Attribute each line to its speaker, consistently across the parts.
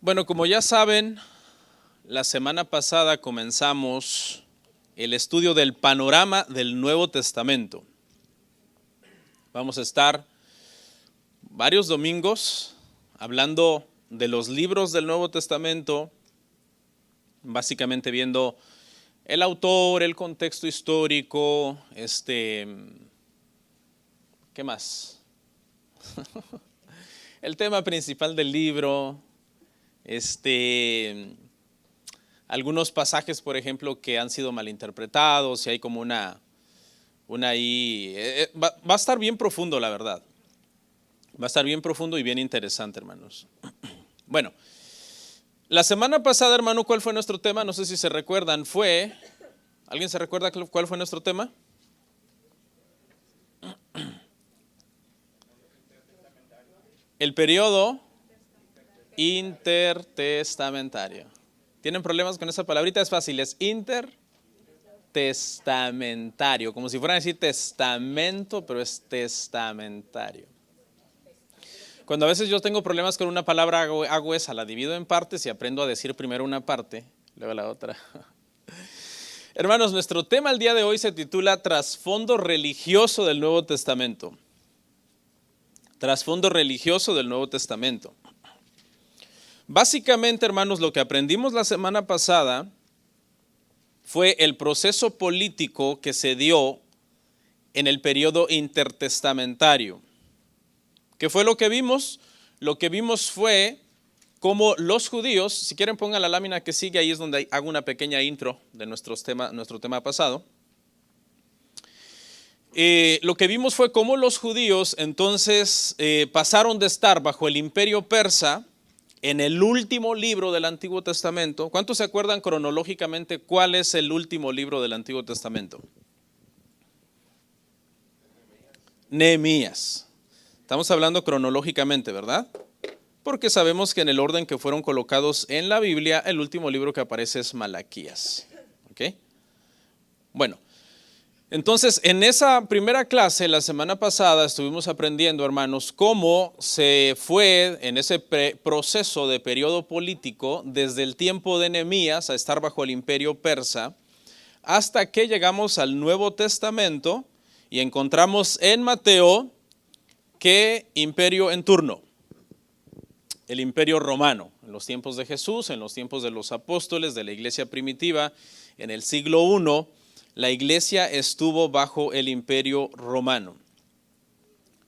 Speaker 1: Bueno, como ya saben, la semana pasada comenzamos el estudio del panorama del Nuevo Testamento. Vamos a estar varios domingos hablando de los libros del Nuevo Testamento, básicamente viendo el autor, el contexto histórico, ¿qué más? El tema principal del libro, algunos pasajes, por ejemplo, que han sido malinterpretados, y hay como una ahí, va a estar bien profundo, la verdad. Va a estar bien profundo y bien interesante, hermanos. Bueno, la semana pasada, hermano, ¿cuál fue nuestro tema? No sé si se recuerdan, ¿alguien se recuerda cuál fue nuestro tema? El periodo intertestamentario. ¿Tienen problemas con esa palabrita? Es fácil, es intertestamentario, como si fueran a decir testamento, pero es testamentario. Cuando a veces yo tengo problemas con una palabra, hago esa, la divido en partes y aprendo a decir primero una parte, luego la otra. Hermanos, nuestro tema el día de hoy se titula Trasfondo religioso del Nuevo Testamento. Trasfondo religioso del Nuevo Testamento. Básicamente, hermanos, lo que aprendimos la semana pasada fue el proceso político que se dio en el periodo intertestamentario. ¿Qué fue lo que vimos? Lo que vimos fue cómo los judíos, si quieren pongan la lámina que sigue, ahí es donde hago una pequeña intro de nuestro tema pasado. Lo que vimos fue cómo los judíos entonces pasaron de estar bajo el imperio persa en el último libro del Antiguo Testamento. ¿Cuántos se acuerdan cronológicamente cuál es el último libro del Antiguo Testamento? Nehemías. Estamos hablando cronológicamente, ¿verdad? Porque sabemos que en el orden que fueron colocados en la Biblia, el último libro que aparece es Malaquías. ¿Ok? Bueno, entonces en esa primera clase, la semana pasada, estuvimos aprendiendo, hermanos, cómo se fue en ese proceso de periodo político desde el tiempo de Nehemías a estar bajo el imperio persa, hasta que llegamos al Nuevo Testamento y encontramos en Mateo ¿qué imperio en turno? El imperio romano, en los tiempos de Jesús, en los tiempos de los apóstoles, de la iglesia primitiva, en el siglo I, la iglesia estuvo bajo el imperio romano.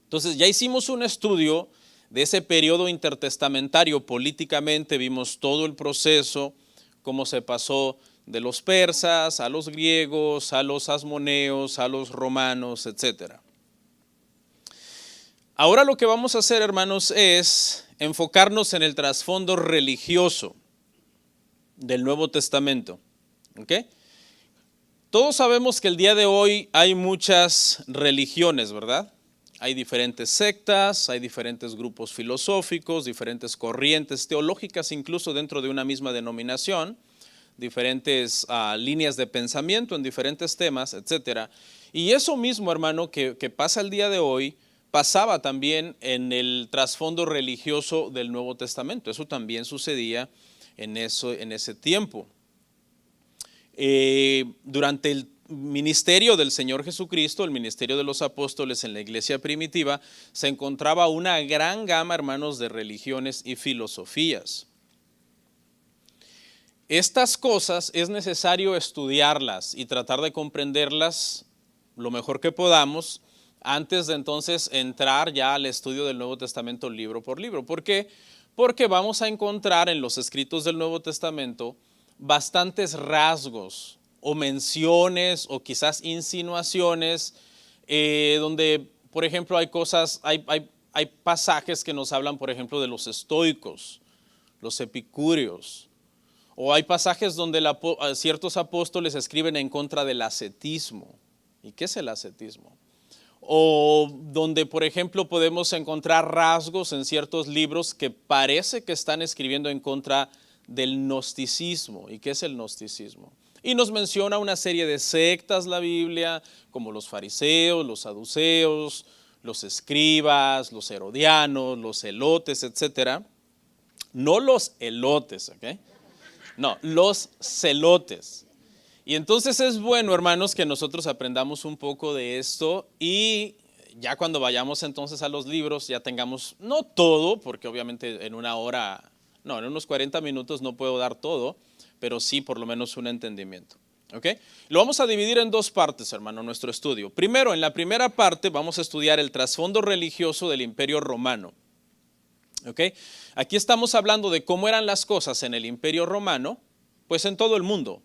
Speaker 1: Entonces ya hicimos un estudio de ese periodo intertestamentario políticamente, vimos todo el proceso, cómo se pasó de los persas a los griegos, a los asmoneos, a los romanos, etcétera. Ahora lo que vamos a hacer, hermanos, es enfocarnos en el trasfondo religioso del Nuevo Testamento. ¿Ok? Todos sabemos que el día de hoy hay muchas religiones, ¿verdad? Hay diferentes sectas, hay diferentes grupos filosóficos, diferentes corrientes teológicas, incluso dentro de una misma denominación, diferentes líneas de pensamiento en diferentes temas, etcétera. Y eso mismo, hermano, que pasa el día de hoy, pasaba también en el trasfondo religioso del Nuevo Testamento. Eso también sucedía en ese tiempo. Durante el ministerio del Señor Jesucristo, el ministerio de los apóstoles en la iglesia primitiva, se encontraba una gran gama, hermanos, de religiones y filosofías. Estas cosas es necesario estudiarlas y tratar de comprenderlas lo mejor que podamos, antes de entonces entrar ya al estudio del Nuevo Testamento libro por libro. ¿Por qué? Porque vamos a encontrar en los escritos del Nuevo Testamento bastantes rasgos o menciones o quizás insinuaciones donde, por ejemplo, hay pasajes que nos hablan, por ejemplo, de los estoicos, los epicúreos, o hay pasajes donde ciertos apóstoles escriben en contra del ascetismo. ¿Y qué es el ascetismo? O donde, por ejemplo, podemos encontrar rasgos en ciertos libros que parece que están escribiendo en contra del gnosticismo. ¿Y qué es el gnosticismo? Y nos menciona una serie de sectas la Biblia, como los fariseos, los saduceos, los escribas, los herodianos, los celotes, etcétera. no los elotes, ¿ok? No, los celotes. Y entonces es bueno, hermanos, que nosotros aprendamos un poco de esto y ya cuando vayamos entonces a los libros ya tengamos, no todo, porque obviamente en una hora, no, en unos 40 minutos no puedo dar todo, pero sí por lo menos un entendimiento. ¿Ok? Lo vamos a dividir en dos partes, hermano, nuestro estudio. Primero, en la primera parte vamos a estudiar el trasfondo religioso del Imperio Romano. ¿Ok? Aquí estamos hablando de cómo eran las cosas en el Imperio Romano, pues en todo el mundo,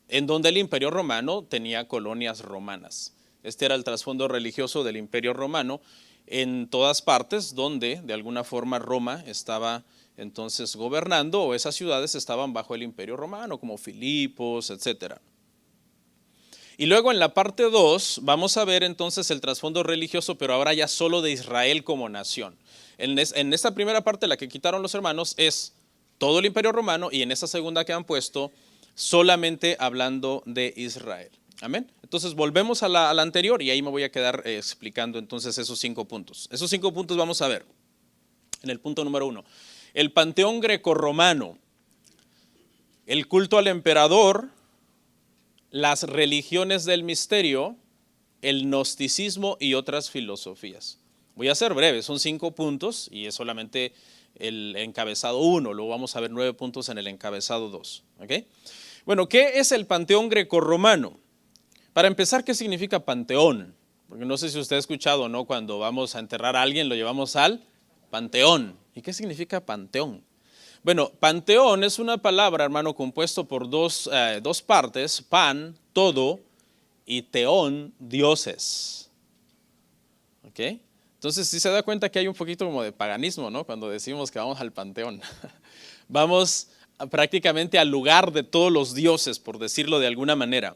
Speaker 1: en donde el Imperio Romano tenía colonias romanas. Este era el trasfondo religioso del Imperio Romano en todas partes donde de alguna forma Roma estaba entonces gobernando o esas ciudades estaban bajo el Imperio Romano, como Filipos, etcétera. Y luego en la parte 2 vamos a ver entonces el trasfondo religioso, pero ahora ya solo de Israel como nación. En esta primera parte, la que quitaron los hermanos, es todo el Imperio Romano, y en esta segunda que han puesto, solamente hablando de Israel. Amén. Entonces volvemos a la anterior y ahí me voy a quedar explicando entonces esos 5 puntos. Esos 5 puntos vamos a ver. En el punto número 1, el panteón grecorromano, el culto al emperador, las religiones del misterio, el gnosticismo y otras filosofías. Voy a ser breve, son 5 puntos y es solamente el encabezado 1, luego vamos a ver 9 puntos en el encabezado 2. ¿Okay? Bueno, ¿qué es el panteón grecorromano? Para empezar, ¿qué significa panteón? Porque no sé si usted ha escuchado, ¿no? Cuando vamos a enterrar a alguien lo llevamos al panteón. ¿Y qué significa panteón? Bueno, panteón es una palabra, hermano, compuesto por dos partes, pan, todo, y teón, dioses. ¿Ok? Entonces, sí se da cuenta que hay un poquito como de paganismo, ¿no? Cuando decimos que vamos al panteón. Vamos prácticamente al lugar de todos los dioses, por decirlo de alguna manera.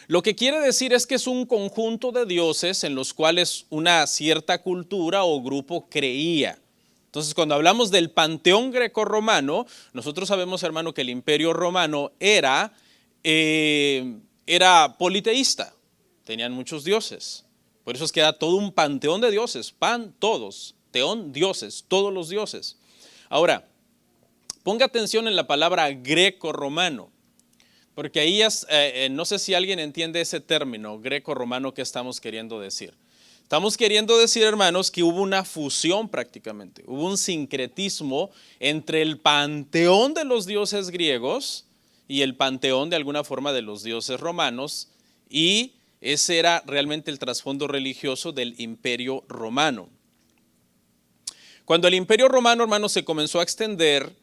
Speaker 1: Lo que quiere decir es que es un conjunto de dioses en los cuales una cierta cultura o grupo creía. Entonces, cuando hablamos del panteón grecorromano, nosotros sabemos, hermano, que el Imperio Romano era politeísta, tenían muchos dioses. Por eso es que era todo un panteón de dioses, pan, todos, teón, dioses, todos los dioses. Ahora, ponga atención en la palabra greco-romano, porque ahí no sé si alguien entiende ese término greco-romano que estamos queriendo decir. Estamos queriendo decir, hermanos, que hubo una fusión prácticamente, hubo un sincretismo entre el panteón de los dioses griegos y el panteón de alguna forma de los dioses romanos, y ese era realmente el trasfondo religioso del Imperio Romano. Cuando el Imperio Romano, hermanos, se comenzó a extender,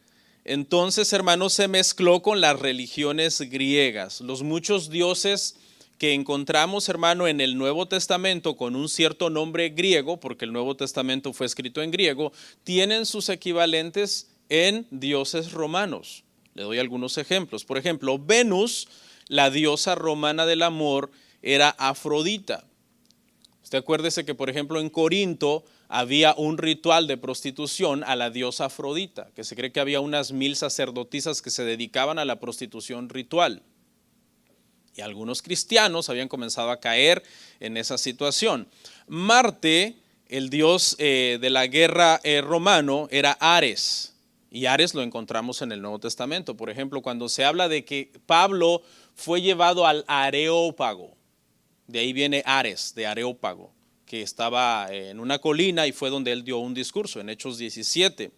Speaker 1: entonces, hermanos, se mezcló con las religiones griegas. Los muchos dioses que encontramos, hermano, en el Nuevo Testamento con un cierto nombre griego, porque el Nuevo Testamento fue escrito en griego, tienen sus equivalentes en dioses romanos. Le doy algunos ejemplos. Por ejemplo, Venus, la diosa romana del amor, era Afrodita. Usted acuérdese que, por ejemplo, en Corinto había un ritual de prostitución a la diosa Afrodita, que se cree que había unas 1000 sacerdotisas que se dedicaban a la prostitución ritual. Y algunos cristianos habían comenzado a caer en esa situación. Marte, el dios de la guerra romano, era Ares. Y Ares lo encontramos en el Nuevo Testamento. Por ejemplo, cuando se habla de que Pablo fue llevado al Areópago, de ahí viene Ares, de Areópago, que estaba en una colina y fue donde él dio un discurso en Hechos 17.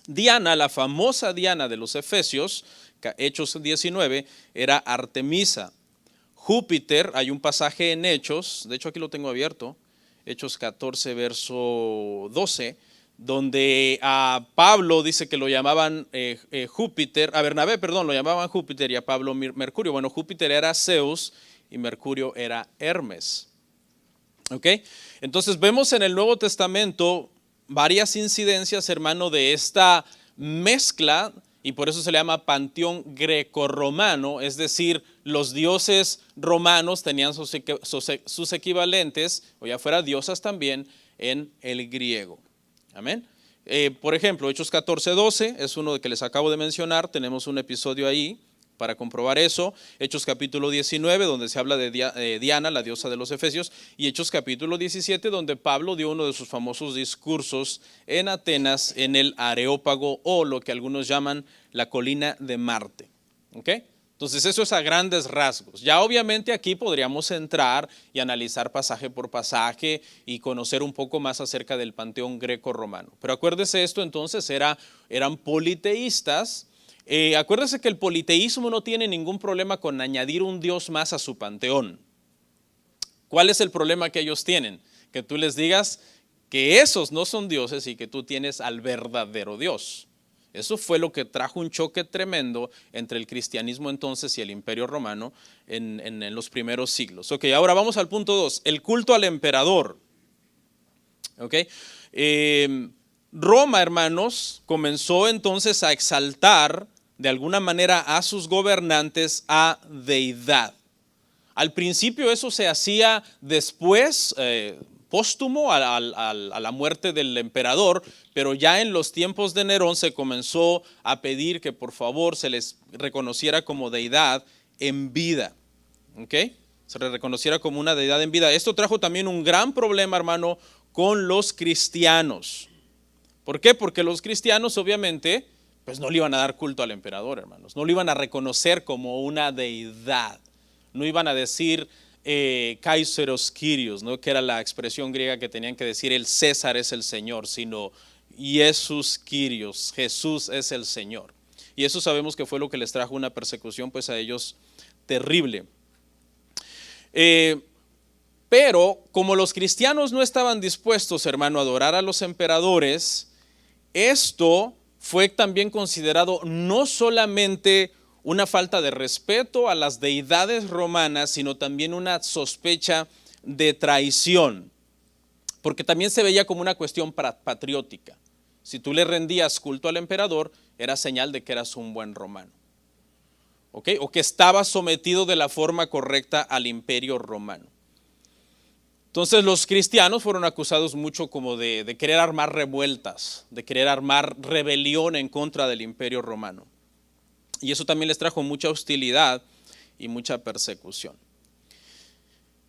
Speaker 1: Diana, la famosa Diana de los Efesios, Hechos 19, era Artemisa. Júpiter, hay un pasaje en Hechos, de hecho aquí lo tengo abierto, Hechos 14, verso 12, donde a Pablo dice que lo llamaban Júpiter, a Bernabé, perdón, lo llamaban Júpiter y a Pablo Mercurio. Bueno, Júpiter era Zeus y Mercurio era Hermes. ¿Ok? Entonces vemos en el Nuevo Testamento varias incidencias, hermano, de esta mezcla, y por eso se le llama panteón grecorromano, es decir, los dioses romanos tenían sus equivalentes, o ya fuera diosas también, en el griego. Amén. Por ejemplo, Hechos 14:12 es uno que les acabo de mencionar, tenemos un episodio ahí Para comprobar eso, Hechos capítulo 19, donde se habla de Diana, la diosa de los Efesios, y Hechos capítulo 17, donde Pablo dio uno de sus famosos discursos en Atenas, en el Areópago, o lo que algunos llaman la colina de Marte. ¿Ok? Entonces eso es a grandes rasgos. Ya obviamente aquí podríamos entrar y analizar pasaje por pasaje y conocer un poco más acerca del panteón greco-romano. Pero acuérdese esto entonces, eran politeístas. Acuérdese que el politeísmo no tiene ningún problema con añadir un dios más a su panteón. ¿Cuál es el problema que ellos tienen? Que tú les digas que esos no son dioses y que tú tienes al verdadero Dios. Eso fue lo que trajo un choque tremendo entre el cristianismo entonces y el imperio romano en los primeros siglos. Ok, ahora vamos al punto 2, el culto al emperador. Ok, Roma, hermanos, comenzó entonces a exaltar de alguna manera a sus gobernantes a deidad. Al principio eso se hacía después, póstumo a la muerte del emperador, pero ya en los tiempos de Nerón se comenzó a pedir que por favor se les reconociera como deidad en vida. ¿Ok? Se les reconociera como una deidad en vida. Esto trajo también un gran problema, hermano, con los cristianos. ¿Por qué? Porque los cristianos obviamente pues no le iban a dar culto al emperador, hermanos. No le iban a reconocer como una deidad. No iban a decir Kaiseros Kyrios, ¿no? Que era la expresión griega que tenían que decir el César es el Señor, sino Jesús Kyrios, Jesús es el Señor. Y eso sabemos que fue lo que les trajo una persecución pues a ellos terrible. Pero como los cristianos no estaban dispuestos, hermano, a adorar a los emperadores, esto fue también considerado no solamente una falta de respeto a las deidades romanas, sino también una sospecha de traición, porque también se veía como una cuestión patriótica. Si tú le rendías culto al emperador, era señal de que eras un buen romano, ¿ok? O que estabas sometido de la forma correcta al imperio romano. Entonces los cristianos fueron acusados mucho como de querer armar revueltas, de querer armar rebelión en contra del imperio romano. Y eso también les trajo mucha hostilidad y mucha persecución.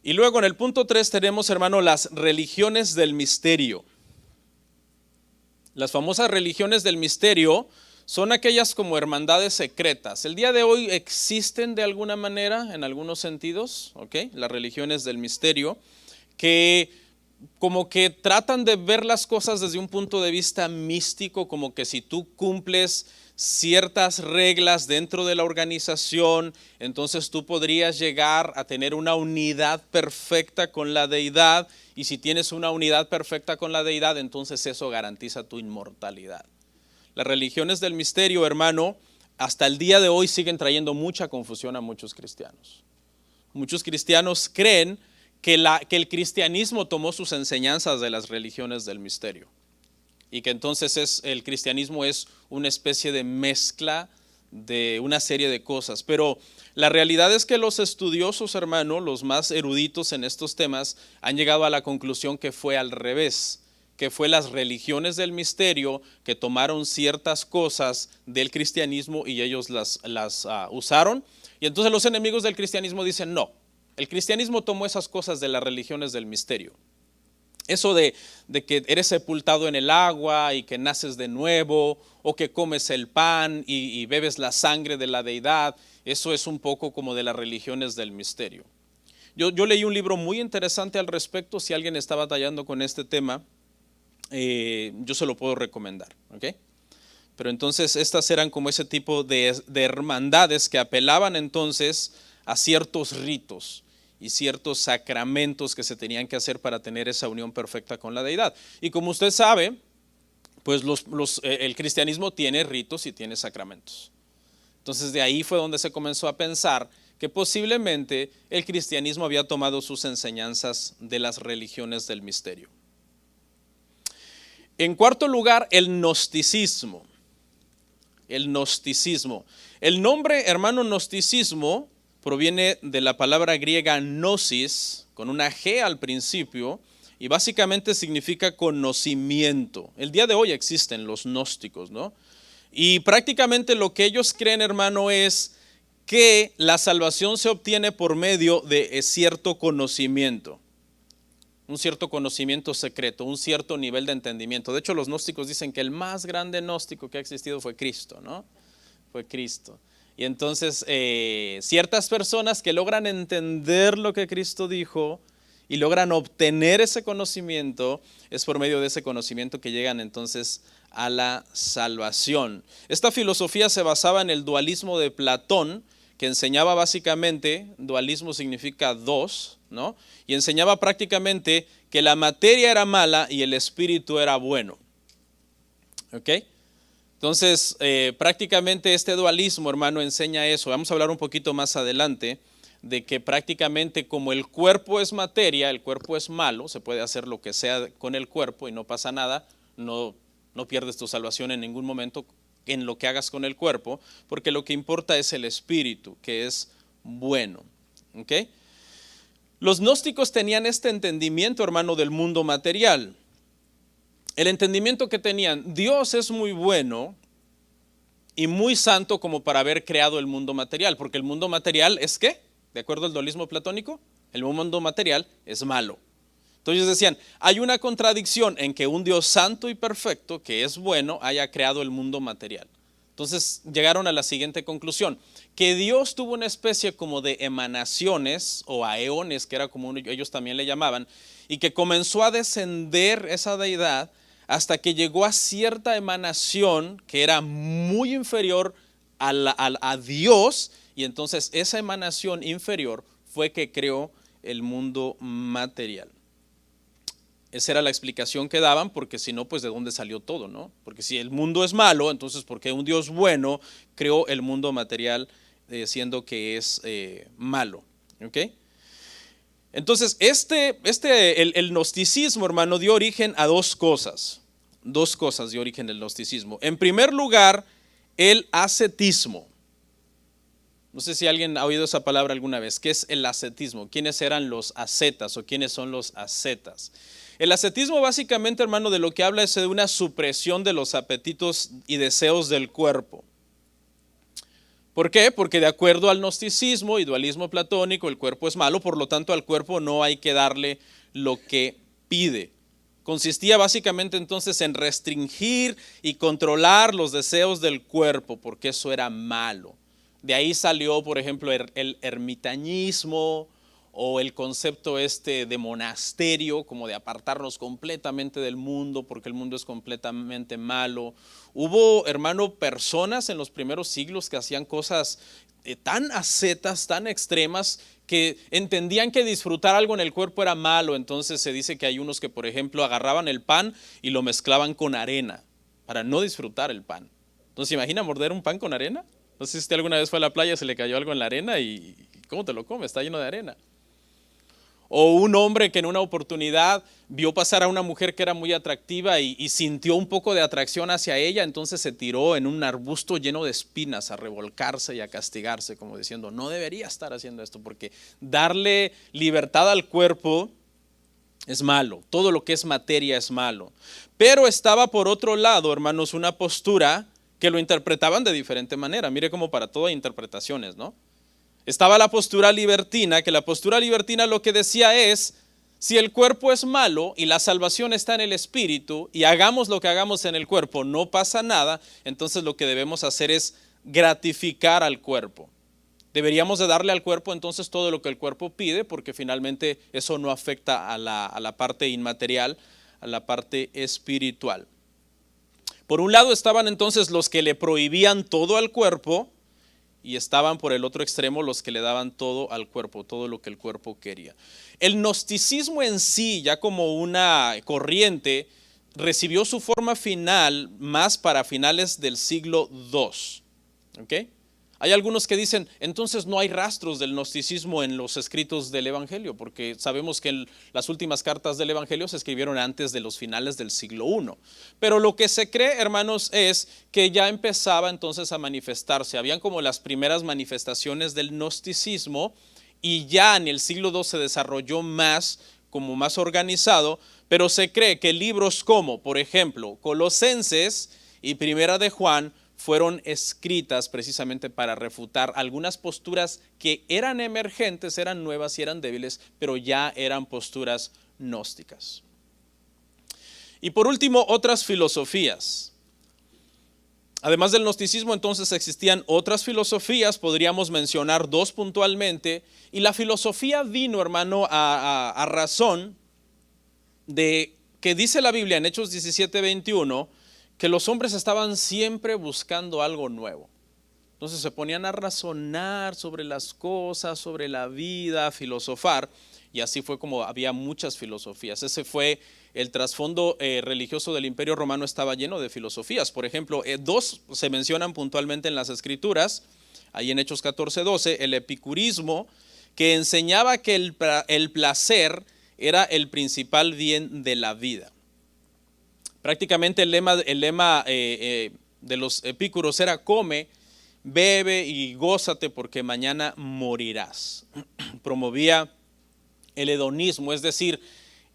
Speaker 1: Y luego en el punto 3 tenemos, hermano, las religiones del misterio. Las famosas religiones del misterio son aquellas como hermandades secretas. El día de hoy existen de alguna manera, en algunos sentidos, ¿ok? Las religiones del misterio, que como que tratan de ver las cosas desde un punto de vista místico, como que si tú cumples ciertas reglas dentro de la organización, entonces tú podrías llegar a tener una unidad perfecta con la deidad, y si tienes una unidad perfecta con la deidad, entonces eso garantiza tu inmortalidad. Las religiones del misterio, hermano, hasta el día de hoy siguen trayendo mucha confusión a muchos cristianos. Muchos cristianos creen que el cristianismo tomó sus enseñanzas de las religiones del misterio y que entonces el cristianismo es una especie de mezcla de una serie de cosas. Pero la realidad es que los estudiosos, hermano, los más eruditos en estos temas, han llegado a la conclusión que fue al revés, que fue las religiones del misterio que tomaron ciertas cosas del cristianismo y ellos las usaron. Y entonces los enemigos del cristianismo dicen no. El cristianismo tomó esas cosas de las religiones del misterio. Eso de que eres sepultado en el agua y que naces de nuevo, o que comes el pan y bebes la sangre de la deidad, eso es un poco como de las religiones del misterio. Yo leí un libro muy interesante al respecto. Si alguien está batallando con este tema, yo se lo puedo recomendar, ¿ok? Pero entonces estas eran como ese tipo de hermandades que apelaban entonces a ciertos ritos y ciertos sacramentos que se tenían que hacer para tener esa unión perfecta con la deidad. Y como usted sabe, pues el cristianismo tiene ritos y tiene sacramentos. Entonces de ahí fue donde se comenzó a pensar que posiblemente el cristianismo había tomado sus enseñanzas de las religiones del misterio. En cuarto lugar, el gnosticismo. El gnosticismo. El nombre, hermano, gnosticismo proviene de la palabra griega gnosis, con una G al principio, y básicamente significa conocimiento. El día de hoy existen los gnósticos, ¿no? Y prácticamente lo que ellos creen, hermano, es que la salvación se obtiene por medio de cierto conocimiento. Un cierto conocimiento secreto, un cierto nivel de entendimiento. De hecho, los gnósticos dicen que el más grande gnóstico que ha existido fue Cristo, ¿no? Fue Cristo. Y entonces, ciertas personas que logran entender lo que Cristo dijo y logran obtener ese conocimiento, es por medio de ese conocimiento que llegan entonces a la salvación. Esta filosofía se basaba en el dualismo de Platón, que enseñaba básicamente, dualismo significa dos, ¿no? Y enseñaba prácticamente que la materia era mala y el espíritu era bueno. ¿Ok? Entonces, prácticamente este dualismo, hermano, enseña eso. Vamos a hablar un poquito más adelante de que prácticamente como el cuerpo es materia, el cuerpo es malo, se puede hacer lo que sea con el cuerpo y no pasa nada, no pierdes tu salvación en ningún momento en lo que hagas con el cuerpo, porque lo que importa es el espíritu, que es bueno. ¿Ok? Los gnósticos tenían este entendimiento, hermano, del mundo material. El entendimiento que tenían, Dios es muy bueno y muy santo como para haber creado el mundo material, porque el mundo material es ¿qué? De acuerdo al dualismo platónico, el mundo material es malo. Entonces decían, hay una contradicción en que un Dios santo y perfecto, que es bueno, haya creado el mundo material. Entonces llegaron a la siguiente conclusión, que Dios tuvo una especie como de emanaciones o aeones, que era como ellos también le llamaban, y que comenzó a descender esa deidad hasta que llegó a cierta emanación que era muy inferior a Dios, y entonces esa emanación inferior fue que creó el mundo material. Esa era la explicación que daban, porque si no, pues de dónde salió todo, ¿no? Porque si el mundo es malo, entonces ¿por qué un Dios bueno creó el mundo material siendo que es malo? ¿Ok? Entonces, el gnosticismo, hermano, dio origen a dos cosas. Dos cosas dio origen el gnosticismo. En primer lugar, el ascetismo. No sé si alguien ha oído esa palabra alguna vez. ¿Qué es el ascetismo? ¿Quiénes eran los ascetas o quiénes son los ascetas? El ascetismo básicamente, hermano, de lo que habla es de una supresión de los apetitos y deseos del cuerpo. ¿Por qué? Porque de acuerdo al gnosticismo y dualismo platónico, el cuerpo es malo, por lo tanto al cuerpo no hay que darle lo que pide. Consistía básicamente entonces en restringir y controlar los deseos del cuerpo, porque eso era malo. De ahí salió, por ejemplo, el ermitañismo o el concepto de monasterio, como de apartarnos completamente del mundo, porque el mundo es completamente malo. Hubo, hermano, personas en los primeros siglos que hacían cosas tan ascetas, tan extremas, que entendían que disfrutar algo en el cuerpo era malo. Entonces se dice que hay unos que, por ejemplo, agarraban el pan y lo mezclaban con arena para no disfrutar el pan. Entonces, ¿imagina morder un pan con arena? No sé si usted alguna vez fue a la playa, se le cayó algo en la arena y ¿cómo te lo comes? Está lleno de arena. O un hombre que en una oportunidad vio pasar a una mujer que era muy atractiva y sintió un poco de atracción hacia ella, entonces se tiró en un arbusto lleno de espinas a revolcarse y a castigarse, como diciendo, no debería estar haciendo esto, porque darle libertad al cuerpo es malo, todo lo que es materia es malo. Pero estaba por otro lado, hermanos, una postura que lo interpretaban de diferente manera. Mire cómo para todo hay interpretaciones, ¿no? Estaba la postura libertina, que la postura libertina lo que decía es, si el cuerpo es malo y la salvación está en el espíritu y hagamos lo que hagamos en el cuerpo, no pasa nada, entonces lo que debemos hacer es gratificar al cuerpo. Deberíamos de darle al cuerpo entonces todo lo que el cuerpo pide, porque finalmente eso no afecta a la parte inmaterial, a la parte espiritual. Por un lado estaban entonces los que le prohibían todo al cuerpo, y estaban por el otro extremo los que le daban todo al cuerpo, todo lo que el cuerpo quería. El gnosticismo en sí, ya como una corriente, recibió su forma final más para finales del siglo II. ¿Ok? Hay algunos que dicen, entonces no hay rastros del gnosticismo en los escritos del Evangelio, porque sabemos que las últimas cartas del Evangelio se escribieron antes de los finales del siglo I. Pero lo que se cree, hermanos, es que ya empezaba entonces a manifestarse. Habían como las primeras manifestaciones del gnosticismo y ya en el siglo II se desarrolló más, como más organizado, pero se cree que libros como, por ejemplo, Colosenses y Primera de Juan, fueron escritas precisamente para refutar algunas posturas que eran emergentes, eran nuevas y eran débiles, pero ya eran posturas gnósticas. Y por último, otras filosofías. Además del gnosticismo, entonces existían otras filosofías, podríamos mencionar dos puntualmente, y la filosofía vino, hermano, a razón de que dice la Biblia en Hechos 17:21, que los hombres estaban siempre buscando algo nuevo. Entonces se ponían a razonar sobre las cosas, sobre la vida, a filosofar, y así fue como había muchas filosofías. Ese fue el trasfondo religioso del Imperio Romano, estaba lleno de filosofías. Por ejemplo, dos se mencionan puntualmente en las Escrituras, ahí en Hechos 14:12, el epicurismo, que enseñaba que el placer era el principal bien de la vida. Prácticamente el lema de los epícuros era: come, bebe y gózate porque mañana morirás. Promovía el hedonismo, es decir,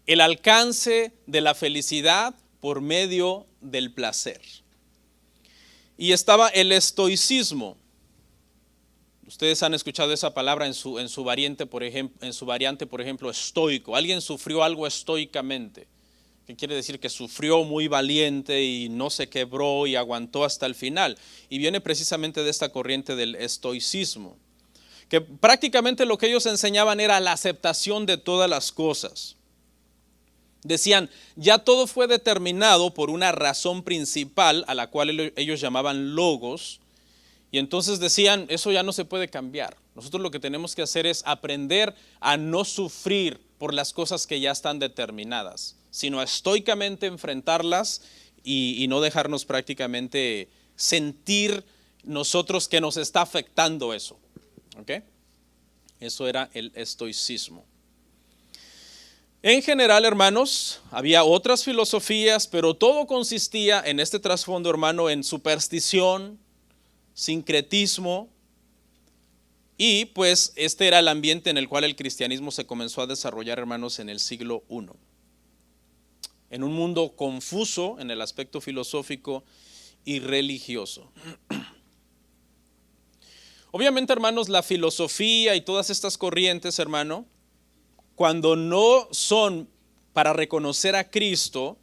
Speaker 1: el alcance de la felicidad por medio del placer. Y estaba el estoicismo. Ustedes han escuchado esa palabra en su variante, por ejemplo, estoico. Alguien sufrió algo estoicamente, que quiere decir que sufrió muy valiente y no se quebró y aguantó hasta el final. Y viene precisamente de esta corriente del estoicismo, que prácticamente lo que ellos enseñaban era la aceptación de todas las cosas. Decían, ya todo fue determinado por una razón principal a la cual ellos llamaban logos, y entonces decían, eso ya no se puede cambiar. Nosotros lo que tenemos que hacer es aprender a no sufrir por las cosas que ya están determinadas, sino a estoicamente enfrentarlas y no dejarnos prácticamente sentir nosotros que nos está afectando eso. ¿Okay? Eso era el estoicismo. En general, hermanos, había otras filosofías, pero todo consistía en este trasfondo, hermano, en superstición, sincretismo, y pues este era el ambiente en el cual el cristianismo se comenzó a desarrollar, hermanos, en el siglo I. En un mundo confuso en el aspecto filosófico y religioso. Obviamente, hermanos, la filosofía y todas estas corrientes, hermano, cuando no son para reconocer a Cristo,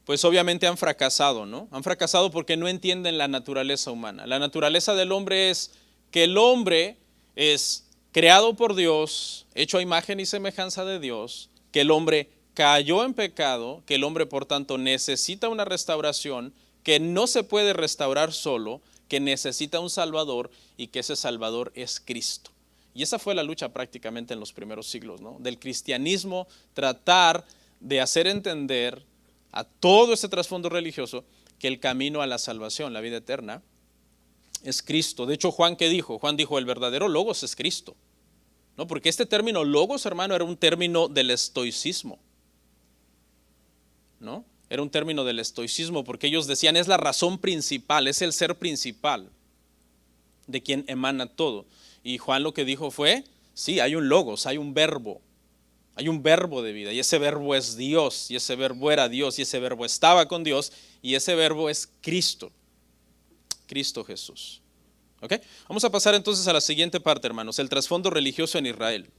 Speaker 1: pues obviamente han fracasado, ¿no? Han fracasado porque no entienden la naturaleza humana. La naturaleza del hombre es que el hombre es creado por Dios, hecho a imagen y semejanza de Dios, que el hombre cayó en pecado, que el hombre por tanto necesita una restauración, que no se puede restaurar solo, que necesita un Salvador y que ese Salvador es Cristo. Y esa fue la lucha prácticamente en los primeros siglos, ¿no? Del cristianismo, tratar de hacer entender a todo este trasfondo religioso que el camino a la salvación, la vida eterna, es Cristo. De hecho, Juan, ¿qué dijo? Juan dijo, el verdadero logos es Cristo, ¿no? Porque este término logos, hermano, era un término del estoicismo, ¿no? Era un término del estoicismo porque ellos decían, es la razón principal, es el ser principal de quien emana todo. Y Juan lo que dijo fue, sí, hay un logos, hay un verbo de vida, y ese verbo es Dios, y ese verbo era Dios, y ese verbo estaba con Dios, y ese verbo es Cristo, Cristo Jesús. ¿Ok? Vamos a pasar entonces a la siguiente parte, hermanos, el trasfondo religioso en Israel.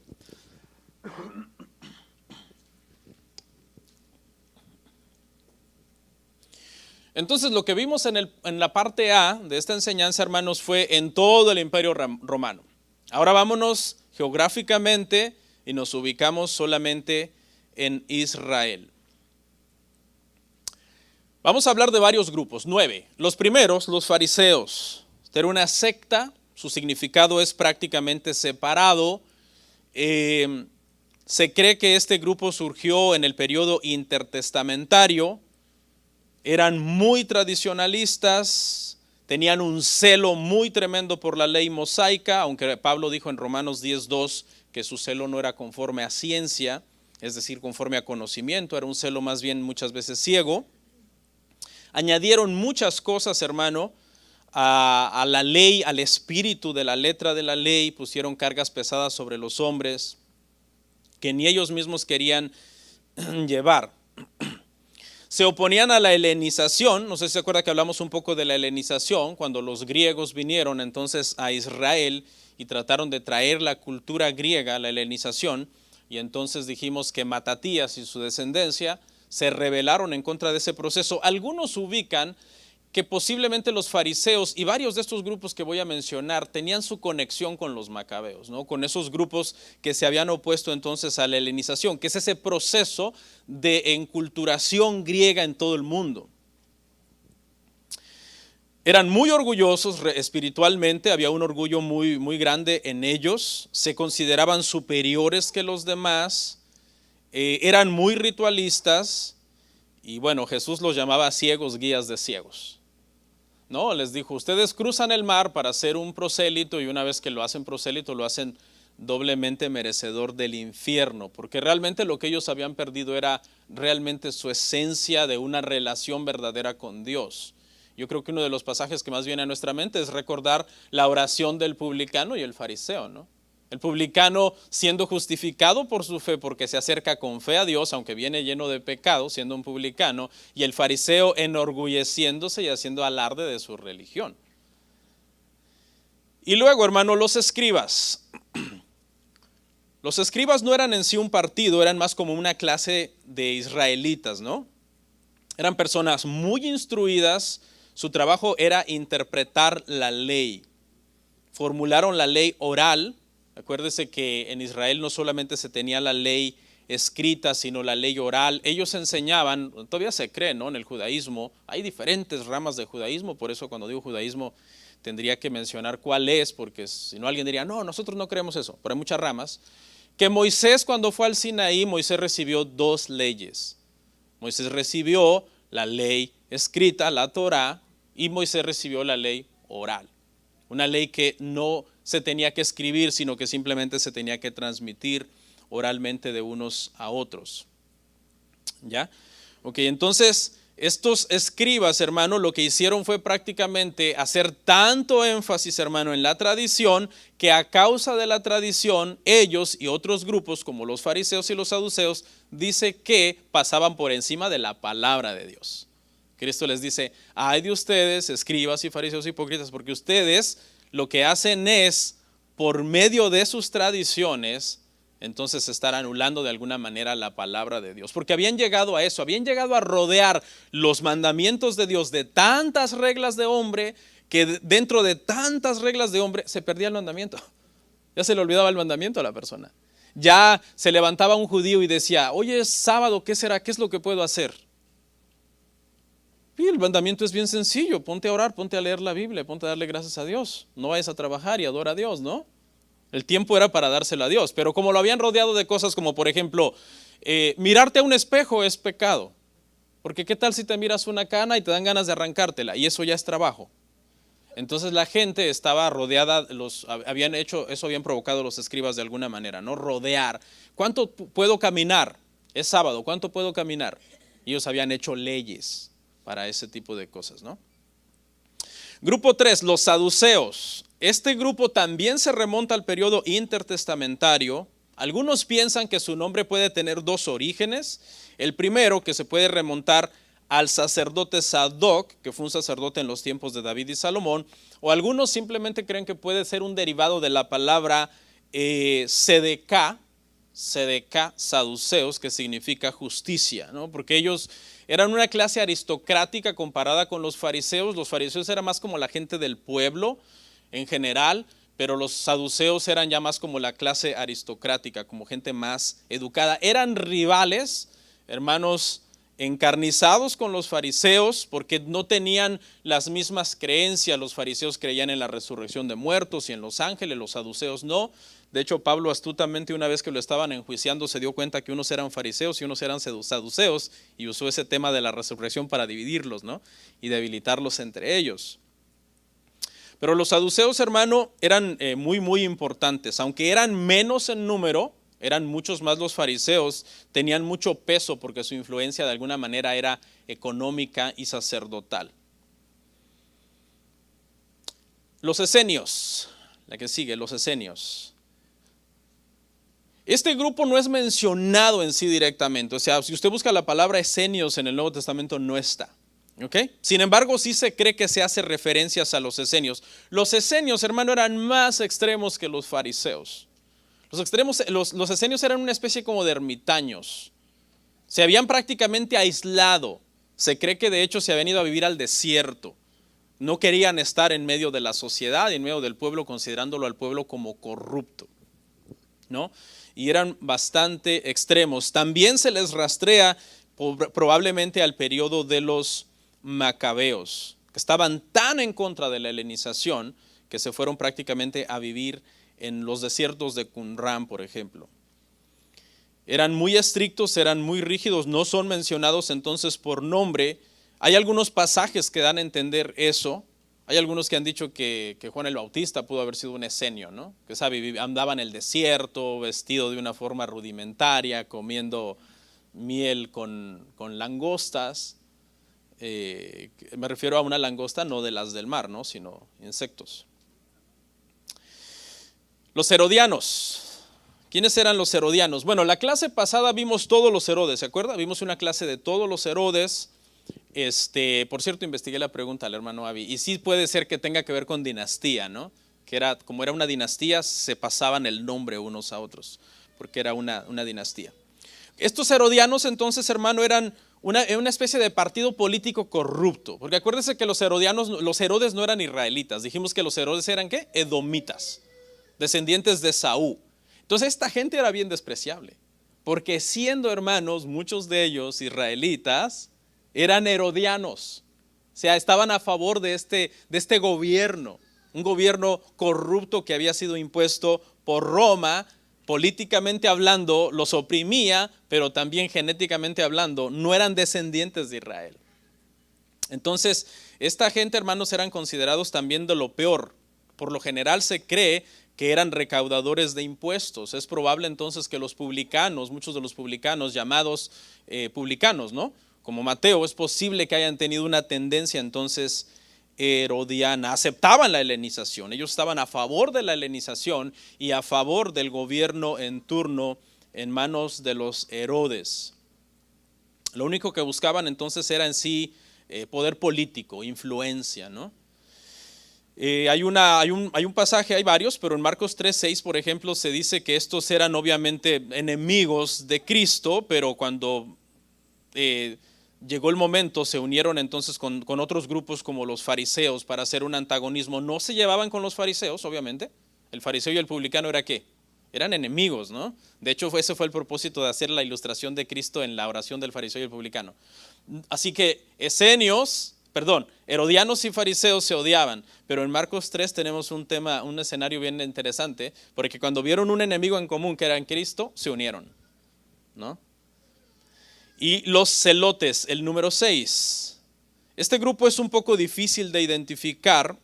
Speaker 1: Entonces lo que vimos en la parte A de esta enseñanza, hermanos, fue en todo el Imperio Romano. Ahora vámonos geográficamente y nos ubicamos solamente en Israel. Vamos a hablar de varios grupos, 9. Los primeros, los fariseos. Esta era una secta, su significado es prácticamente separado. Se cree que este grupo surgió en el periodo intertestamentario. Eran muy tradicionalistas, tenían un celo muy tremendo por la ley mosaica, aunque Pablo dijo en Romanos 10:2 que su celo no era conforme a ciencia, es decir, conforme a conocimiento, era un celo más bien muchas veces ciego. Añadieron muchas cosas, hermano, a la ley, al espíritu de la letra de la ley, pusieron cargas pesadas sobre los hombres que ni ellos mismos querían llevar. Se oponían a la helenización. No sé si se acuerda que hablamos un poco de la helenización, cuando los griegos vinieron entonces a Israel y trataron de traer la cultura griega, la helenización, y entonces dijimos que Matatías y su descendencia se rebelaron en contra de ese proceso. Algunos ubican que posiblemente los fariseos y varios de estos grupos que voy a mencionar tenían su conexión con los macabeos, ¿no? Con esos grupos que se habían opuesto entonces a la helenización, que es ese proceso de enculturación griega en todo el mundo. Eran muy orgullosos espiritualmente, había un orgullo muy grande en ellos, se consideraban superiores que los demás, eran muy ritualistas y bueno, Jesús los llamaba ciegos, guías de ciegos. No, les dijo, ustedes cruzan el mar para ser un prosélito y una vez que lo hacen prosélito lo hacen doblemente merecedor del infierno, porque realmente lo que ellos habían perdido era realmente su esencia de una relación verdadera con Dios. Yo creo que uno de los pasajes que más viene a nuestra mente es recordar la oración del publicano y el fariseo, ¿no? El publicano siendo justificado por su fe porque se acerca con fe a Dios, aunque viene lleno de pecado, siendo un publicano, y el fariseo enorgulleciéndose y haciendo alarde de su religión. Y luego, hermano, los escribas. Los escribas no eran en sí un partido, eran más como una clase de israelitas, ¿no? Eran personas muy instruidas, su trabajo era interpretar la ley. Formularon la ley oral. Acuérdese que en Israel no solamente se tenía la ley escrita, sino la ley oral. Ellos enseñaban, todavía se cree, ¿no? En el judaísmo, hay diferentes ramas de judaísmo, por eso cuando digo judaísmo tendría que mencionar cuál es, porque si no alguien diría, no, nosotros no creemos eso, pero hay muchas ramas. Que Moisés cuando fue al Sinaí, Moisés recibió 2 leyes. Moisés recibió la ley escrita, la Torá, y Moisés recibió la ley oral. Una ley que no se tenía que escribir, sino que simplemente se tenía que transmitir oralmente de unos a otros. ¿Ya? Ok, entonces estos escribas, hermano, lo que hicieron fue prácticamente hacer tanto énfasis, hermano, en la tradición, que a causa de la tradición, ellos y otros grupos, como los fariseos y los saduceos, dice que pasaban por encima de la palabra de Dios. Cristo les dice, ay de ustedes, escribas y fariseos hipócritas, porque ustedes lo que hacen es, por medio de sus tradiciones, entonces estar anulando de alguna manera la palabra de Dios. Porque habían llegado a eso, habían llegado a rodear los mandamientos de Dios de tantas reglas de hombre, que dentro de tantas reglas de hombre se perdía el mandamiento. Ya se le olvidaba el mandamiento a la persona. Ya se levantaba un judío y decía, oye, es sábado, ¿qué será? ¿Qué es lo que puedo hacer? Y el mandamiento es bien sencillo, ponte a orar, ponte a leer la Biblia, ponte a darle gracias a Dios. No vayas a trabajar y adora a Dios, ¿no? El tiempo era para dárselo a Dios, pero como lo habían rodeado de cosas como por ejemplo, mirarte a un espejo es pecado. Porque qué tal si te miras una cana y te dan ganas de arrancártela y eso ya es trabajo. Entonces la gente estaba rodeada, eso habían provocado los escribas de alguna manera, ¿no? Rodear. ¿Cuánto puedo caminar? Es sábado, ¿cuánto puedo caminar? Ellos habían hecho leyes para ese tipo de cosas, ¿no? Grupo 3, los saduceos. Este grupo también se remonta al periodo intertestamentario. Algunos piensan que su nombre puede tener 2 orígenes. El primero, que se puede remontar al sacerdote Sadoc, que fue un sacerdote en los tiempos de David y Salomón, o algunos simplemente creen que puede ser un derivado de la palabra Sedeká, saduceos, que significa justicia, ¿no? Porque ellos eran una clase aristocrática comparada con los fariseos. Los fariseos eran más como la gente del pueblo en general, pero los saduceos eran ya más como la clase aristocrática, como gente más educada. Eran rivales, hermanos, encarnizados con los fariseos porque no tenían las mismas creencias. Los fariseos creían en la resurrección de muertos y en los ángeles, los saduceos no. De hecho, Pablo astutamente, una vez que lo estaban enjuiciando, se dio cuenta que unos eran fariseos y unos eran saduceos y usó ese tema de la resurrección para dividirlos, ¿no? Y debilitarlos entre ellos. Pero los saduceos, hermano, eran muy importantes. Aunque eran menos en número, eran muchos más los fariseos, tenían mucho peso porque su influencia de alguna manera era económica y sacerdotal. Los esenios, la que sigue, los esenios. Este grupo no es mencionado en sí directamente. O sea, si usted busca la palabra esenios en el Nuevo Testamento, no está. ¿Ok? Sin embargo, sí se cree que se hace referencias a los esenios. Los esenios, hermano, eran más extremos que los fariseos. Los esenios eran una especie como de ermitaños. Se habían prácticamente aislado. Se cree que de hecho se habían ido a vivir al desierto. No querían estar en medio de la sociedad y en medio del pueblo, considerándolo al pueblo como corrupto, ¿no? Y eran bastante extremos. También se les rastrea probablemente al periodo de los macabeos, que estaban tan en contra de la helenización que se fueron prácticamente a vivir en los desiertos de Qumran, por ejemplo. Eran muy estrictos, eran muy rígidos, no son mencionados entonces por nombre. Hay algunos pasajes que dan a entender eso. Hay algunos que han dicho que Juan el Bautista pudo haber sido un esenio, ¿no? Que andaba en el desierto, vestido de una forma rudimentaria, comiendo miel con langostas. Me refiero a una langosta no de las del mar, ¿no? Sino insectos. Los herodianos. ¿Quiénes eran los herodianos? Bueno, la clase pasada vimos todos los Herodes, ¿se acuerda? Vimos una clase de todos los Herodes. Por cierto, investigué la pregunta al hermano Avi, y sí puede ser que tenga que ver con dinastía, ¿no? Que como era una dinastía, se pasaban el nombre unos a otros, porque era una dinastía. Estos herodianos entonces, hermano, eran una especie de partido político corrupto, porque acuérdense que los Herodes no eran israelitas, dijimos que los Herodes eran ¿qué? Edomitas, descendientes de Saúl. Entonces esta gente era bien despreciable, porque siendo hermanos, muchos de ellos israelitas, eran herodianos, o sea, estaban a favor de este gobierno, un gobierno corrupto que había sido impuesto por Roma. Políticamente hablando, los oprimía, pero también genéticamente hablando, no eran descendientes de Israel. Entonces, esta gente, hermanos, eran considerados también de lo peor. Por lo general se cree que eran recaudadores de impuestos. Es probable entonces que los publicanos, muchos de los publicanos llamados publicanos, ¿no? Como Mateo, es posible que hayan tenido una tendencia entonces herodiana. Aceptaban la helenización, ellos estaban a favor de la helenización y a favor del gobierno en turno en manos de los Herodes. Lo único que buscaban entonces era en sí poder político, influencia, ¿no? Hay un pasaje, hay varios, pero en Marcos 3:6, por ejemplo, se dice que estos eran obviamente enemigos de Cristo, pero cuando llegó el momento, se unieron entonces con otros grupos como los fariseos para hacer un antagonismo. No se llevaban con los fariseos, obviamente. El fariseo y el publicano ¿era qué? Eran enemigos, ¿no? De hecho, ese fue el propósito de hacer la ilustración de Cristo en la oración del fariseo y el publicano. Así que herodianos y fariseos se odiaban, pero en Marcos 3 tenemos un escenario bien interesante, porque cuando vieron un enemigo en común que era en Cristo, se unieron, ¿no? Y los celotes, el número 6. Este grupo es un poco difícil de identificar.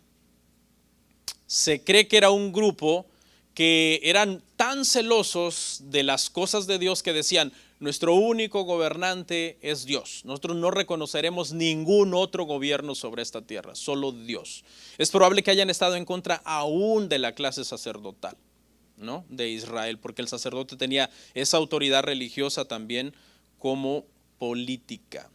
Speaker 1: Se cree que era un grupo que eran tan celosos de las cosas de Dios que decían, nuestro único gobernante es Dios. Nosotros no reconoceremos ningún otro gobierno sobre esta tierra, solo Dios. Es probable que hayan estado en contra aún de la clase sacerdotal, ¿no? De Israel, porque el sacerdote tenía esa autoridad religiosa también como política.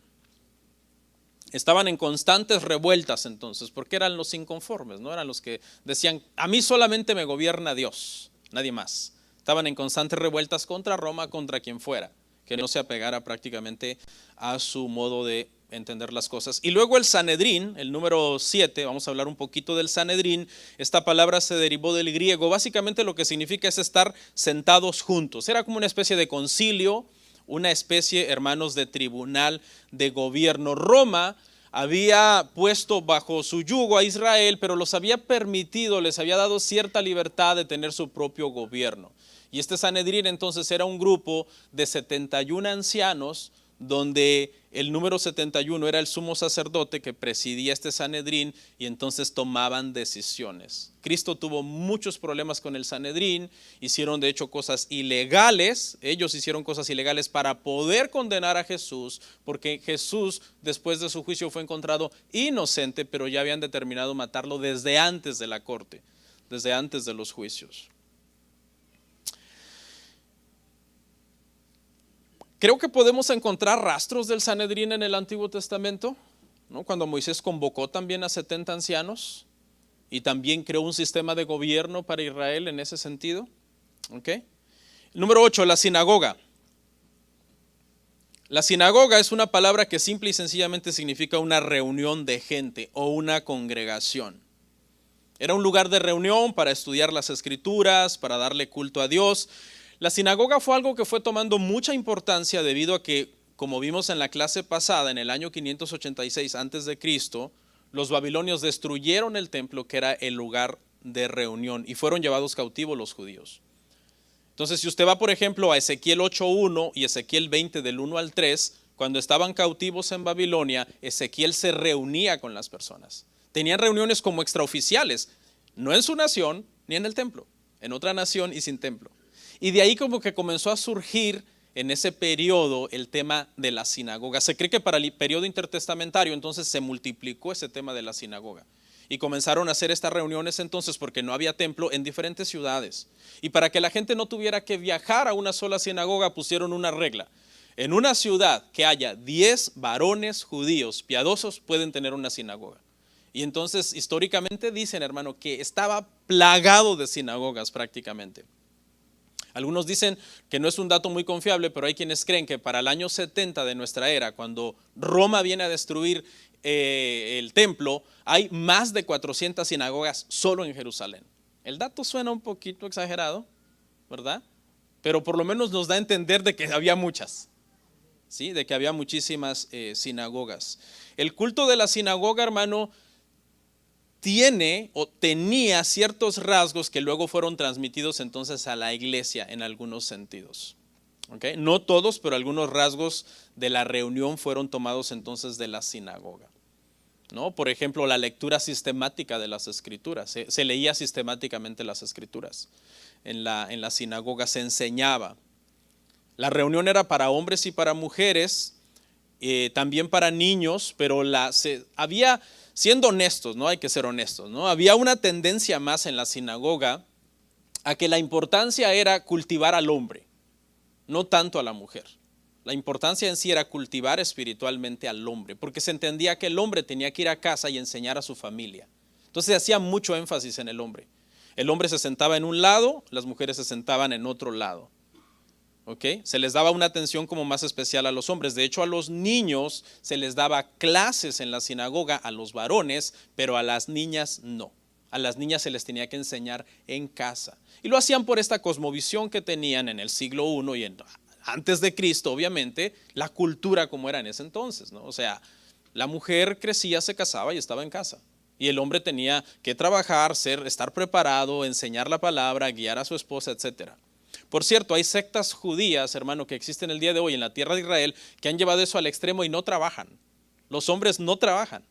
Speaker 1: Estaban en constantes revueltas entonces, porque eran los inconformes, no eran los que decían, a mí solamente me gobierna Dios, nadie más. Estaban en constantes revueltas contra Roma, contra quien fuera, que no se apegara prácticamente a su modo de entender las cosas. Y luego el Sanedrín, el número 7, vamos a hablar un poquito del Sanedrín. Esta palabra se derivó del griego, básicamente lo que significa es estar sentados juntos. Era como una especie de concilio, una especie, hermanos, de tribunal de gobierno. Roma había puesto bajo su yugo a Israel, pero los había permitido, les había dado cierta libertad de tener su propio gobierno. Y este Sanedrín entonces era un grupo de 71 ancianos, donde el número 71 era el sumo sacerdote que presidía este Sanedrín y entonces tomaban decisiones. Cristo tuvo muchos problemas con el Sanedrín, hicieron de hecho cosas ilegales, ellos hicieron cosas ilegales para poder condenar a Jesús, porque Jesús después de su juicio fue encontrado inocente, pero ya habían determinado matarlo desde antes de la corte, desde antes de los juicios. Creo que podemos encontrar rastros del Sanedrín en el Antiguo Testamento, ¿no? Cuando Moisés convocó también a 70 ancianos y también creó un sistema de gobierno para Israel en ese sentido. ¿Okay? Número 8, la sinagoga. La sinagoga es una palabra que simple y sencillamente significa una reunión de gente o una congregación. Era un lugar de reunión para estudiar las escrituras, para darle culto a Dios. La sinagoga fue algo que fue tomando mucha importancia debido a que, como vimos en la clase pasada, en el año 586 a.C., los babilonios destruyeron el templo, que era el lugar de reunión, y fueron llevados cautivos los judíos. Entonces, si usted va, por ejemplo, a Ezequiel 8:1 y Ezequiel 20 del 1 al 3, cuando estaban cautivos en Babilonia, Ezequiel se reunía con las personas. Tenían reuniones como extraoficiales, no en su nación ni en el templo, en otra nación y sin templo. Y de ahí como que comenzó a surgir en ese periodo el tema de la sinagoga. Se cree que para el periodo intertestamentario entonces se multiplicó ese tema de la sinagoga. Y comenzaron a hacer estas reuniones entonces porque no había templo en diferentes ciudades. Y para que la gente no tuviera que viajar a una sola sinagoga, pusieron una regla. En una ciudad que haya 10 varones judíos piadosos, pueden tener una sinagoga. Y entonces históricamente dicen, hermano, que estaba plagado de sinagogas prácticamente. Algunos dicen que no es un dato muy confiable, pero hay quienes creen que para el año 70 de nuestra era, cuando Roma viene a destruir el templo, hay más de 400 sinagogas solo en Jerusalén. El dato suena un poquito exagerado, ¿verdad? Pero por lo menos nos da a entender de que había muchas, ¿sí? De que había muchísimas sinagogas. El culto de la sinagoga, hermano, tiene o tenía ciertos rasgos que luego fueron transmitidos entonces a la iglesia en algunos sentidos. ¿Okay? No todos, pero algunos rasgos de la reunión fueron tomados entonces de la sinagoga, ¿no? Por ejemplo, la lectura sistemática de las escrituras. Se leía sistemáticamente las escrituras. En la sinagoga se enseñaba. La reunión era para hombres y para mujeres, también para niños, pero había, siendo honestos, ¿no? Hay que ser honestos, ¿no? Había una tendencia más en la sinagoga a que la importancia era cultivar al hombre, no tanto a la mujer. La importancia en sí era cultivar espiritualmente al hombre, porque se entendía que el hombre tenía que ir a casa y enseñar a su familia. Entonces hacía mucho énfasis en el hombre. El hombre se sentaba en un lado, las mujeres se sentaban en otro lado. ¿Okay? Se les daba una atención como más especial a los hombres. De hecho, a los niños se les daba clases en la sinagoga, a los varones, pero a las niñas no. A las niñas se les tenía que enseñar en casa. Y lo hacían por esta cosmovisión que tenían en el siglo I y antes de Cristo, obviamente, la cultura como era en ese entonces, ¿no? O sea, la mujer crecía, se casaba y estaba en casa. Y el hombre tenía que trabajar, estar preparado, enseñar la palabra, guiar a su esposa, etcétera. Por cierto, hay sectas judías, hermano, que existen el día de hoy en la tierra de Israel, que han llevado eso al extremo y no trabajan. Los hombres no trabajan,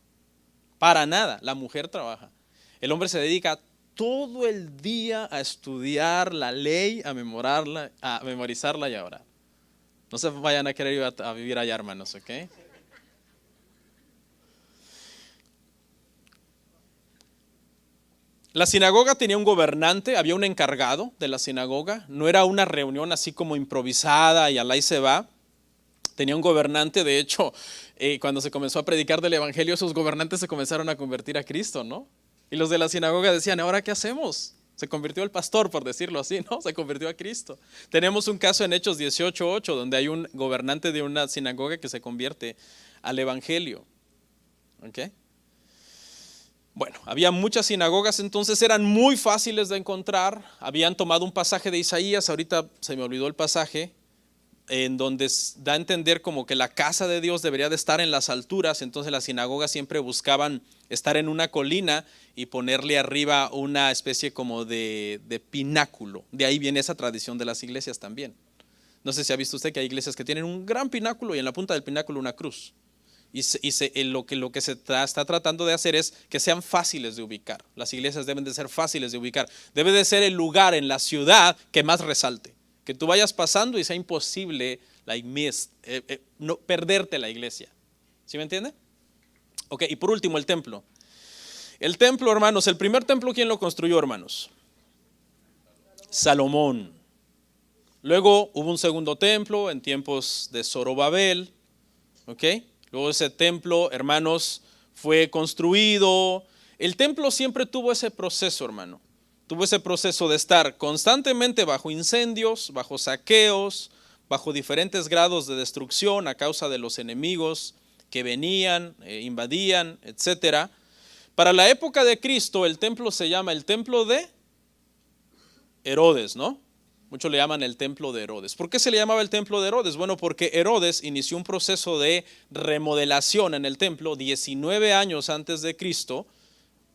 Speaker 1: para nada, la mujer trabaja. El hombre se dedica todo el día a estudiar la ley, a memorizarla y a orar. No se vayan a querer ir a vivir allá, hermanos, ¿ok? La sinagoga tenía un gobernante, había un encargado de la sinagoga, no era una reunión así como improvisada y al ahí se va. Tenía un gobernante, de hecho, cuando se comenzó a predicar del evangelio, esos gobernantes se comenzaron a convertir a Cristo, ¿no? Y los de la sinagoga decían, ¿ahora qué hacemos? Se convirtió el pastor, por decirlo así, ¿no? Se convirtió a Cristo. Tenemos un caso en Hechos 18:8, donde hay un gobernante de una sinagoga que se convierte al evangelio. ¿Ok? Bueno, había muchas sinagogas, entonces eran muy fáciles de encontrar. Habían tomado un pasaje de Isaías, ahorita se me olvidó el pasaje, en donde da a entender como que la casa de Dios debería de estar en las alturas. Entonces las sinagogas siempre buscaban estar en una colina y ponerle arriba una especie como de pináculo. De ahí viene esa tradición de las iglesias también. No sé si ha visto usted que hay iglesias que tienen un gran pináculo y en la punta del pináculo una cruz. Lo que se está tratando de hacer es que sean fáciles de ubicar. Las iglesias deben de ser fáciles de ubicar. Debe de ser el lugar en la ciudad que más resalte. Que tú vayas pasando y sea imposible no perderte la iglesia. ¿Sí me entiende? Ok, y por último el templo. El templo, hermanos, el primer templo, ¿quién lo construyó, hermanos? Salomón. Luego hubo un segundo templo en tiempos de Zorobabel, ¿ok? Luego ese templo, hermanos, fue construido. El templo siempre tuvo ese proceso, hermano. Tuvo ese proceso de estar constantemente bajo incendios, bajo saqueos, bajo diferentes grados de destrucción a causa de los enemigos que venían, invadían, etcétera. Para la época de Cristo, el templo se llama el templo de Herodes, ¿no? Muchos le llaman el templo de Herodes. ¿Por qué se le llamaba el templo de Herodes? Bueno, porque Herodes inició un proceso de remodelación en el templo 19 años antes de Cristo,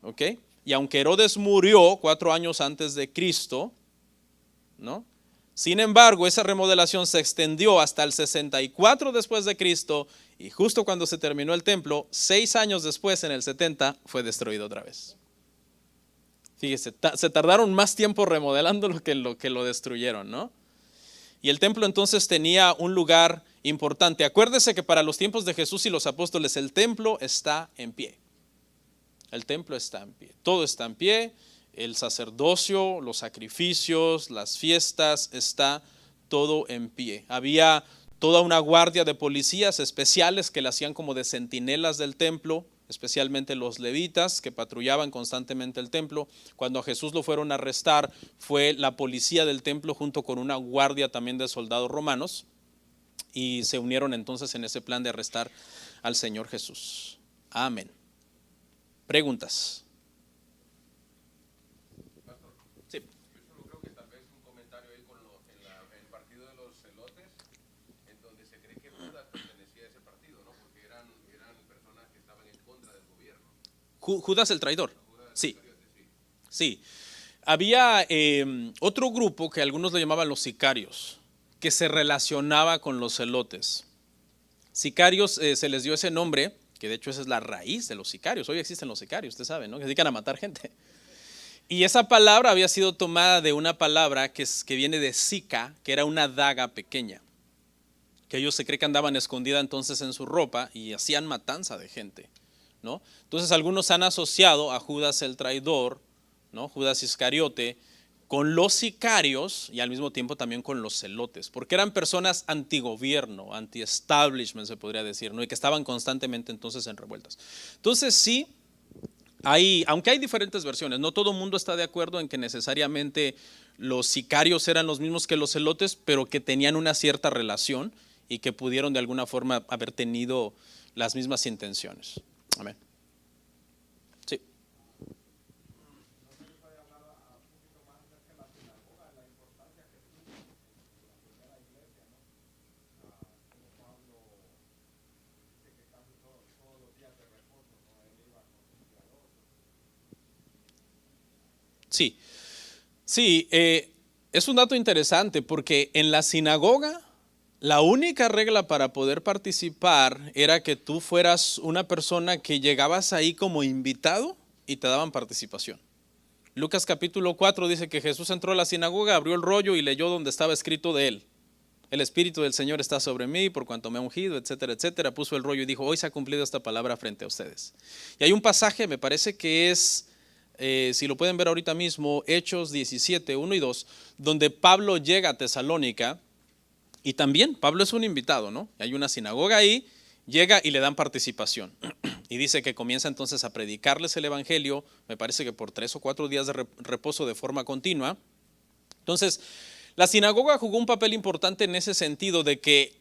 Speaker 1: ¿ok? Y aunque Herodes murió 4 años antes de Cristo, ¿no? Sin embargo, esa remodelación se extendió hasta el 64 después de Cristo, y justo cuando se terminó el templo, 6 años después, en el 70, fue destruido otra vez. Fíjese, se tardaron más tiempo remodelando lo que lo destruyeron, ¿no? Y el templo entonces tenía un lugar importante. Acuérdese que para los tiempos de Jesús y los apóstoles el templo está en pie. El templo está en pie. Todo está en pie. El sacerdocio, los sacrificios, las fiestas, está todo en pie. Había toda una guardia de policías especiales que le hacían como de centinelas del templo, especialmente los levitas que patrullaban constantemente el templo. Cuando a Jesús lo fueron a arrestar, fue la policía del templo junto con una guardia también de soldados romanos, y se unieron entonces en ese plan de arrestar al Señor Jesús. Amén. Preguntas. Sí.
Speaker 2: Yo solo creo que tal vez un comentario ahí con en el partido de los celotes, en donde se cree que Judas pertenecía a ese partido, ¿no? Porque eran personas que estaban en contra del gobierno.
Speaker 1: Judas el traidor.
Speaker 2: Judas
Speaker 1: Sí.
Speaker 2: Iscariote, sí.
Speaker 1: Sí. Había otro grupo que algunos le llamaban los sicarios, que se relacionaba con los celotes. Sicarios, se les dio ese nombre, que de hecho esa es la raíz de los sicarios. Hoy existen los sicarios, usted sabe, ¿no? Que se dedican a matar gente. Y esa palabra había sido tomada de una palabra que viene de sica, que era una daga pequeña, que ellos se cree que andaban escondida entonces en su ropa y hacían matanza de gente, ¿no? Entonces algunos han asociado a Judas el traidor, ¿no? Judas Iscariote, con los sicarios y al mismo tiempo también con los celotes, porque eran personas antigobierno, anti-establishment se podría decir, ¿no? Y que estaban constantemente entonces en revueltas. Entonces sí, aunque hay diferentes versiones, no todo el mundo está de acuerdo en que necesariamente los sicarios eran los mismos que los celotes, pero que tenían una cierta relación y que pudieron de alguna forma haber tenido las mismas intenciones. Amén. Sí. Sí, sí, es un dato interesante porque en la sinagoga la única regla para poder participar era que tú fueras una persona que llegabas ahí como invitado y te daban participación. Lucas capítulo 4 dice que Jesús entró a la sinagoga, abrió el rollo y leyó donde estaba escrito de él. El Espíritu del Señor está sobre mí por cuanto me ha ungido, etcétera, etcétera. Puso el rollo y dijo, hoy se ha cumplido esta palabra frente a ustedes. Y hay un pasaje, me parece que es, si lo pueden ver ahorita mismo, Hechos 17, 1 y 2, donde Pablo llega a Tesalónica y también Pablo es un invitado, ¿no? Hay una sinagoga ahí, llega y le dan participación. Y dice que comienza entonces a predicarles el evangelio, me parece que por 3 o 4 días de reposo de forma continua. Entonces, la sinagoga jugó un papel importante en ese sentido de que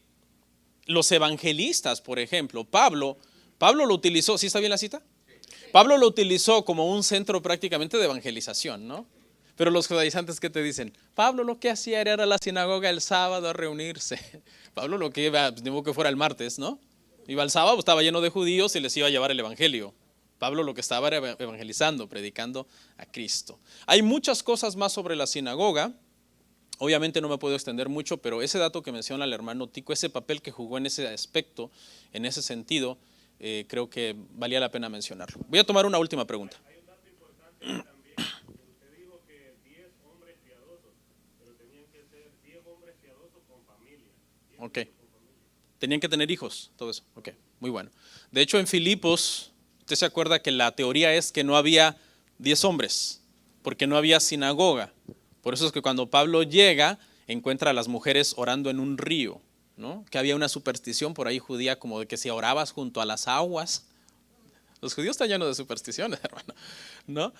Speaker 1: los evangelistas, por ejemplo, Pablo lo utilizó, ¿sí está bien la cita? Pablo lo utilizó como un centro prácticamente de evangelización, ¿no? Pero los judaizantes, ¿qué te dicen? Pablo lo que hacía era ir a la sinagoga el sábado a reunirse. Pablo lo que iba, digo que fuera el martes, ¿no? Iba el sábado, estaba lleno de judíos y les iba a llevar el evangelio. Pablo lo que estaba era evangelizando, predicando a Cristo. Hay muchas cosas más sobre la sinagoga. Obviamente no me puedo extender mucho, pero ese dato que menciona el hermano Tico, ese papel que jugó en ese aspecto, en ese sentido, creo que valía la pena mencionarlo. Voy a tomar una última pregunta.
Speaker 3: Hay un dato importante también. Usted dijo que 10 hombres piadosos, pero tenían que ser 10 hombres piadosos con familia.
Speaker 1: Ok. Tenían que tener hijos, todo eso. Ok, muy bueno. De hecho, en Filipos, usted se acuerda que la teoría es que no había 10 hombres, porque no había sinagoga. Por eso es que cuando Pablo llega, encuentra a las mujeres orando en un río, ¿no? Que había una superstición por ahí judía como de que si orabas junto a las aguas, los judíos están llenos de supersticiones, hermano, ¿no?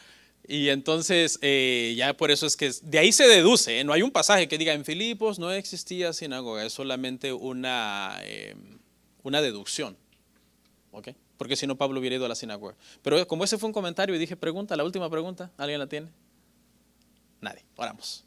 Speaker 1: Y entonces ya por eso es que de ahí se deduce, ¿eh? No hay un pasaje que diga en Filipos no existía sinagoga, es solamente una deducción, ¿ok? Porque si no Pablo hubiera ido a la sinagoga. Pero como ese fue un comentario y dije pregunta, la última pregunta, ¿alguien la tiene? Nadie, oramos.